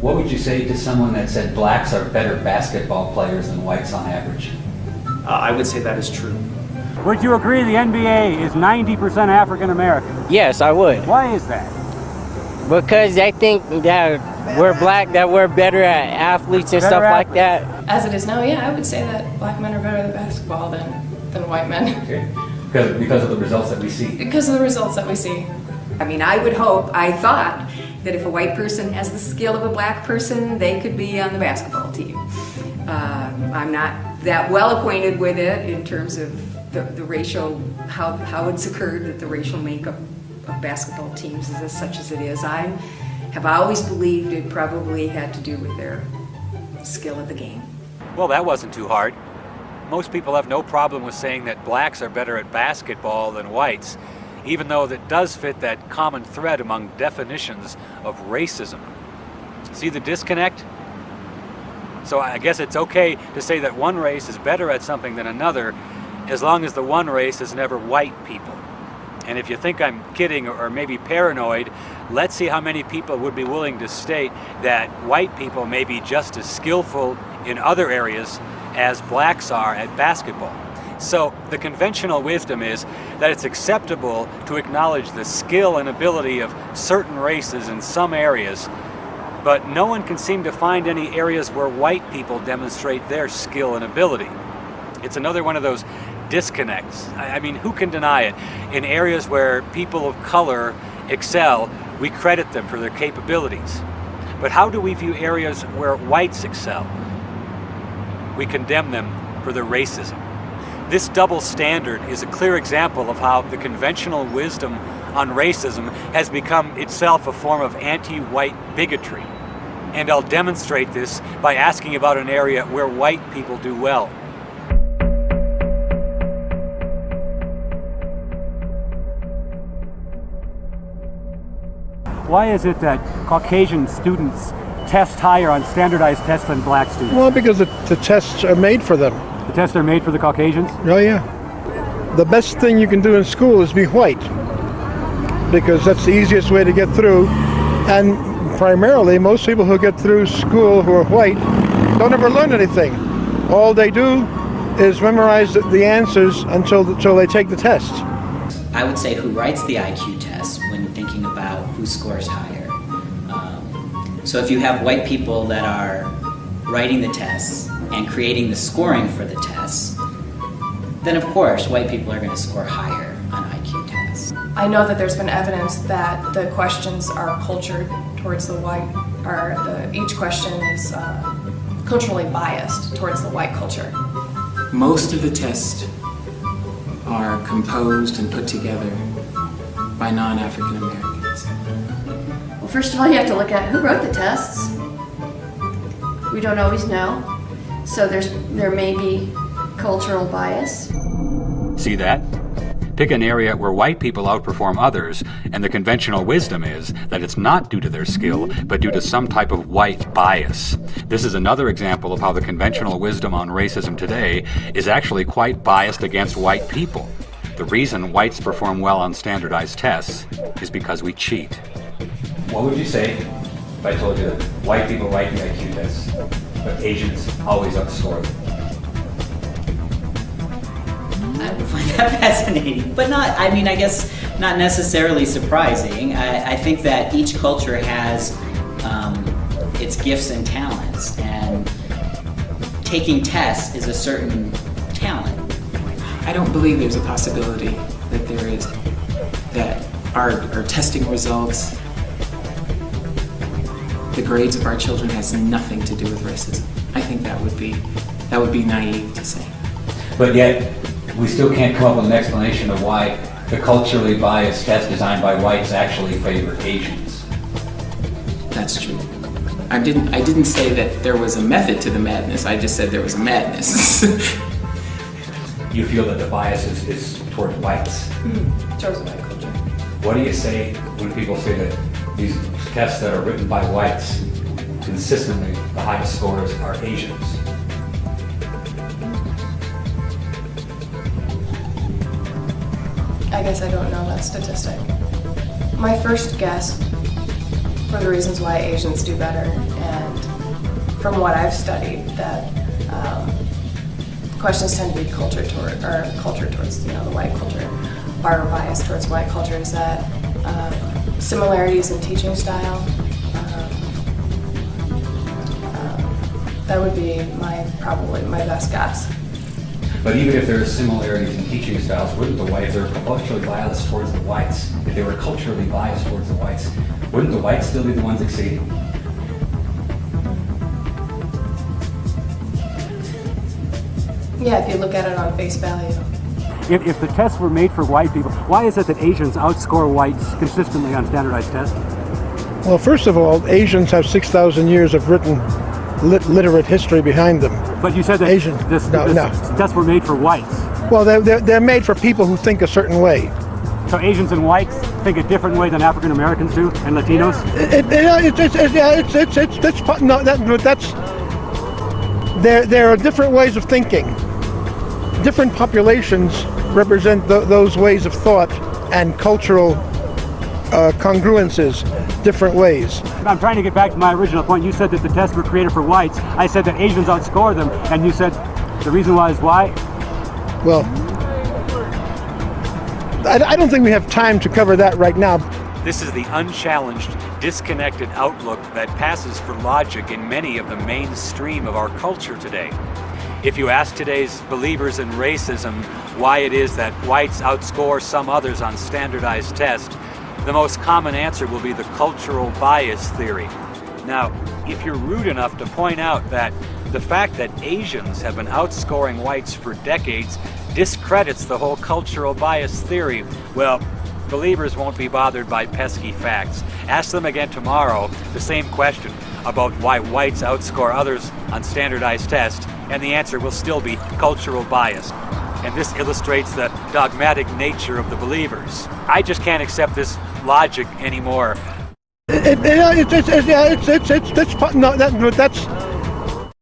What would you say to someone that said blacks are better basketball players than whites on average? I would say that is true. Would you agree the NBA is 90% African American? Yes, I would. Why is that? Because they think that we're black, that we're better at athletes and stuff like that. As it is now, yeah, I would say that black men are better at basketball than white men. Okay. Because of the results that we see. Because of the results that we see. I mean, I thought that if a white person has the skill of a black person, they could be on the basketball team. I'm not that well acquainted with it in terms of the racial, how it's occurred that the racial makeup of basketball teams is as such as it is. I have always believed it probably had to do with their skill at the game. Well, that wasn't too hard. Most people have no problem with saying that blacks are better at basketball than whites, even though that does fit that common thread among definitions of racism. See the disconnect? So I guess it's okay to say that one race is better at something than another, as long as the one race is never white people. And if you think I'm kidding or maybe paranoid, let's see how many people would be willing to state that white people may be just as skillful in other areas as blacks are at basketball. So the conventional wisdom is that it's acceptable to acknowledge the skill and ability of certain races in some areas, but no one can seem to find any areas where white people demonstrate their skill and ability. It's another one of those disconnects. I mean, who can deny it? In areas where people of color excel, we credit them for their capabilities. But how do we view areas where whites excel? We condemn them for their racism. This double standard is a clear example of how the conventional wisdom on racism has become itself a form of anti-white bigotry. And I'll demonstrate this by asking about an area where white people do well. Why is it that Caucasian students test higher on standardized tests than black students? Well, because the tests are made for them. The tests are made for the Caucasians? Oh, yeah. The best thing you can do in school is be white, because that's the easiest way to get through. And primarily, most people who get through school who are white don't ever learn anything. All they do is memorize the answers until they take the test. I would say who writes the IQ test when thinking about who scores higher. So if you have white people that are writing the tests and creating the scoring for the tests, then of course white people are going to score higher on IQ tests. I know that there's been evidence that the questions are cultured towards the white, each question is culturally biased towards the white culture. Most of the tests are composed and put together by non-African Americans. Well, first of all, you have to look at who wrote the tests. We don't always know, so there may be cultural bias. See that? Pick an area where white people outperform others, and the conventional wisdom is that it's not due to their skill, but due to some type of white bias. This is another example of how the conventional wisdom on racism today is actually quite biased against white people. The reason whites perform well on standardized tests is because we cheat. What would you say if I told you that white people write the IQ tests, but Asians always outscore them? I would find that fascinating, but I guess not necessarily surprising. I think that each culture has its gifts and talents, and taking tests is a certain talent. I don't believe there's a possibility that our testing results, the grades of our children, has nothing to do with racism. I think that would be naive to say. But yet, we still can't come up with an explanation of why the culturally biased test designed by whites actually favor Asians. That's true. I didn't say that there was a method to the madness. I just said there was a madness. You feel that the bias is toward whites? Towards the white culture. What do you say when people say that these tests that are written by whites, consistently the highest scores are Asians? I guess I don't know that statistic. My first guess for the reasons why Asians do better. And from what I've studied, that questions tend to be culture towards the white culture. Our bias towards white culture is that similarities in teaching style. That would be probably my best guess. But even if there are similarities in teaching styles, wouldn't the whites, if they were culturally biased towards the whites, if they were culturally biased towards the whites, wouldn't the whites still be the ones exceeding? Yeah, if you look at it on face value. If the tests were made for white people, why is it that Asians outscore whites consistently on standardized tests? Well, first of all, Asians have 6,000 years of written literate history behind them. But you said that Asian. this tests were made for whites. Well, they're made for people who think a certain way. So Asians and whites think a different way than African Americans do, and Latinos? There are different ways of thinking. Different populations represent those ways of thought and cultural congruences different ways. I'm trying to get back to my original point. You said that the tests were created for whites. I said that Asians outscore them, and you said the reason why is why? Well, I don't think we have time to cover that right now. This is the unchallenged, disconnected outlook that passes for logic in many of the mainstream of our culture today. If you ask today's believers in racism why it is that whites outscore some others on standardized tests, the most common answer will be the cultural bias theory. Now, if you're rude enough to point out that the fact that Asians have been outscoring whites for decades discredits the whole cultural bias theory, well, believers won't be bothered by pesky facts. Ask them again tomorrow the same question about why whites outscore others on standardized tests, and the answer will still be cultural bias. And this illustrates the dogmatic nature of the believers. I just can't accept this logic anymore. That's